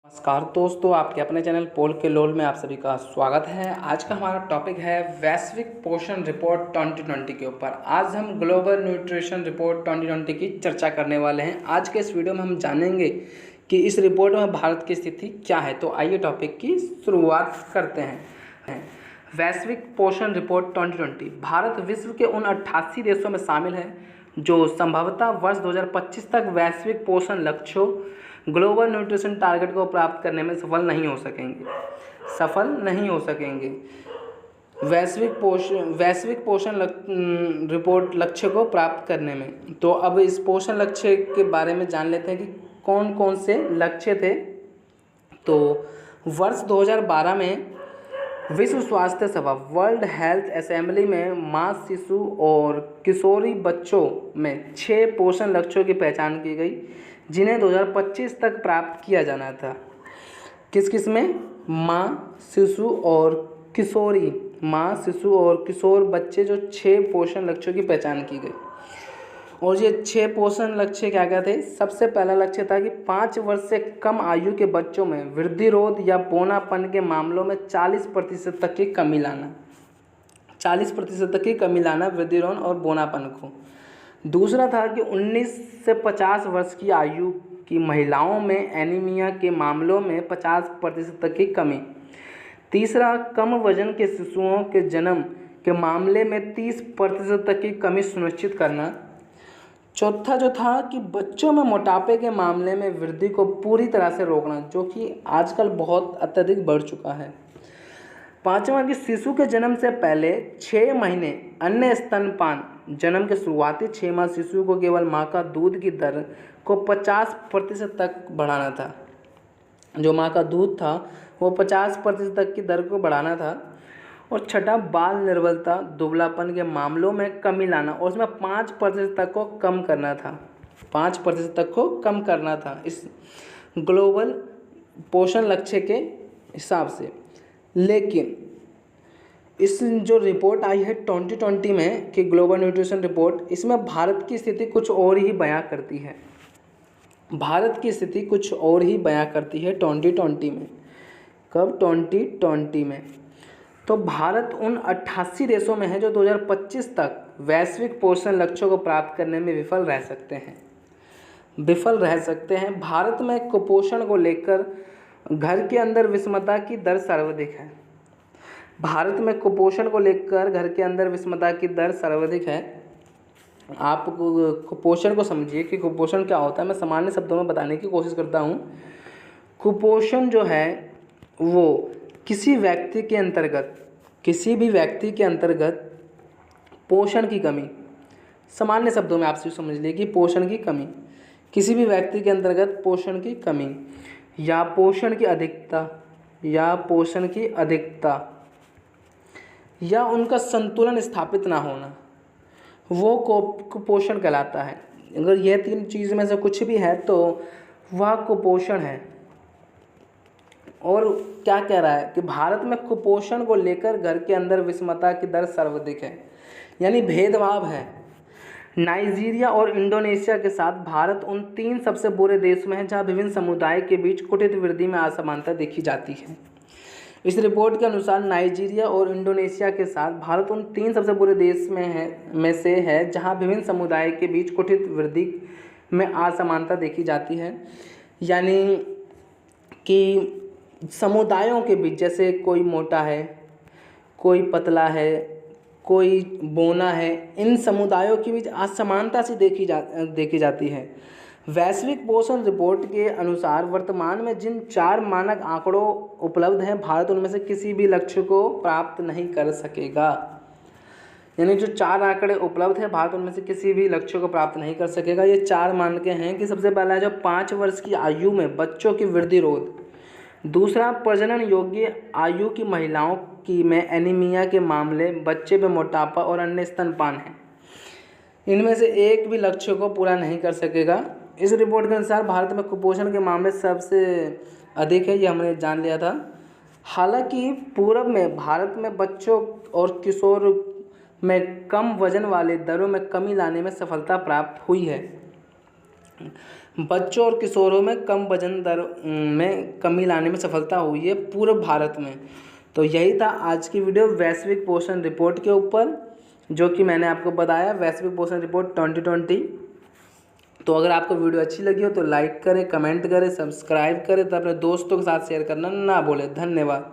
नमस्कार दोस्तों, आपके अपने चैनल पोल के लोल में आप सभी का स्वागत है। आज का हमारा टॉपिक है वैश्विक पोषण रिपोर्ट 2020 के ऊपर। आज हम ग्लोबल न्यूट्रिशन रिपोर्ट 2020 की चर्चा करने वाले हैं। आज के इस वीडियो में हम जानेंगे कि इस रिपोर्ट में भारत की स्थिति क्या है। तो आइए टॉपिक की शुरुआत करते हैं। वैश्विक पोषण रिपोर्ट 2020। भारत विश्व के उन 88 देशों में शामिल है जो संभवतः वर्ष 2025 तक वैश्विक पोषण लक्ष्यों ग्लोबल न्यूट्रिशन टारगेट को प्राप्त करने में सफल नहीं हो सकेंगे। वैश्विक पोषण रिपोर्ट लक्ष्य को प्राप्त करने में। तो अब इस पोषण लक्ष्य के बारे में जान लेते हैं कि कौन कौन से लक्ष्य थे। तो वर्ष 2012 में विश्व स्वास्थ्य सभा वर्ल्ड हेल्थ असेंबली में माँ, शिशु और किशोरी बच्चों में 6 पोषण लक्ष्यों की पहचान की गई जिन्हें 2025 तक प्राप्त किया जाना था। किस में? माँ, शिशु और किशोरी, माँ, शिशु और किशोर बच्चे जो 6 पोषण लक्ष्यों की पहचान की गई। और ये 6 पोषण लक्ष्य क्या क्या थे? सबसे पहला लक्ष्य था कि 5 वर्ष से कम आयु के बच्चों में वृद्धिरोध या बौनापन के मामलों में 40% तक की कमी लाना। 40% तक की कमी लाना वृद्धिरोध और बौनापन को। दूसरा था कि 19 से 50 वर्ष की आयु की महिलाओं में एनीमिया के मामलों में 50% तक की कमी। तीसरा, कम वजन के शिशुओं के जन्म के मामले में 30% तक की कमी सुनिश्चित करना। चौथा जो था कि बच्चों में मोटापे के मामले में वृद्धि को पूरी तरह से रोकना, जो कि आजकल बहुत अत्यधिक बढ़ चुका है। पांचवा कि शिशु के जन्म से पहले 6 महीने अन्य स्तनपान, जन्म के शुरुआती 6 माह शिशु को केवल माँ का दूध की दर को 50% तक बढ़ाना था। जो माँ का दूध था वो 50% तक की दर को बढ़ाना था। और छठा, बाल निर्बलता, दुबलापन के मामलों में कमी लाना और उसमें 5% तक को कम करना था। 5% तक को कम करना था इस ग्लोबल पोषण लक्ष्य के हिसाब से। लेकिन इस जो रिपोर्ट आई है 2020 में कि ग्लोबल न्यूट्रिशन रिपोर्ट, इसमें भारत की स्थिति कुछ और ही बयां करती है। भारत की स्थिति कुछ और ही बयां करती है 2020 में। कब? 2020 में। तो भारत उन 88 देशों में है जो 2025 तक वैश्विक पोषण लक्ष्यों को प्राप्त करने में विफल रह सकते हैं। भारत में कुपोषण को लेकर घर के अंदर विषमता की दर सर्वाधिक है। भारत में कुपोषण को लेकर घर के अंदर विषमता की दर सर्वाधिक है। आप कुपोषण को समझिए कि कुपोषण क्या होता है। मैं सामान्य शब्दों में बताने की कोशिश करता हूँ। कुपोषण जो है वो किसी भी व्यक्ति के अंतर्गत पोषण की कमी, सामान्य शब्दों में आपसे समझ लीजिए कि पोषण की कमी, किसी भी व्यक्ति के अंतर्गत पोषण की कमी या पोषण की अधिकता या उनका संतुलन स्थापित ना होना, वो कुपोषण कहलाता है। अगर यह 3 चीज़ में से कुछ भी है तो वह कुपोषण है। और क्या कह रहा है कि भारत में कुपोषण को लेकर घर के अंदर विषमता की दर सर्वाधिक है, यानी भेदभाव है। नाइजीरिया और इंडोनेशिया के साथ भारत उन 3 सबसे बुरे देश में है जहां विभिन्न समुदाय के बीच कुटित वृद्धि में असमानता देखी जाती है। इस रिपोर्ट के अनुसार नाइजीरिया और इंडोनेशिया के साथ भारत उन 3 सबसे बुरे देश में से है जहां विभिन्न समुदाय के बीच कुटित वृद्धि में असमानता देखी जाती है। यानी कि समुदायों के बीच, जैसे कोई मोटा है, कोई पतला है, कोई बौना है, इन समुदायों के बीच असमानता सी देखी जाती है। वैश्विक पोषण रिपोर्ट के अनुसार वर्तमान में जिन 4 मानक आंकड़ों उपलब्ध हैं, भारत उनमें से किसी भी लक्ष्य को प्राप्त नहीं कर सकेगा। यानी जो 4 आंकड़े उपलब्ध हैं, भारत उनमें से किसी भी लक्ष्य को प्राप्त नहीं कर सकेगा। ये 4 मानक हैं कि सबसे पहला है जो 5 वर्ष की आयु में बच्चों की वृद्धि रोध। दूसरा, प्रजनन योग्य आयु की महिलाओं की में एनीमिया के मामले, बच्चे में मोटापा और अन्य स्तनपान है। इनमें से एक भी लक्ष्य को पूरा नहीं कर सकेगा। इस रिपोर्ट के अनुसार भारत में कुपोषण के मामले सबसे अधिक है, ये हमने जान लिया था। हालांकि पूर्व में भारत में बच्चों और किशोर में कम वजन वाले दरों में कमी लाने में सफलता प्राप्त हुई है। बच्चों और किशोरों में कम वजन दर में कमी लाने में सफलता हुई है पूरे भारत में। तो यही था आज की वीडियो वैश्विक पोषण रिपोर्ट के ऊपर, जो कि मैंने आपको बताया वैश्विक पोषण रिपोर्ट 2020। तो अगर आपको वीडियो अच्छी लगी हो तो लाइक करें, कमेंट करें, सब्सक्राइब करें, तो अपने दोस्तों के साथ शेयर करना ना भूलें। धन्यवाद।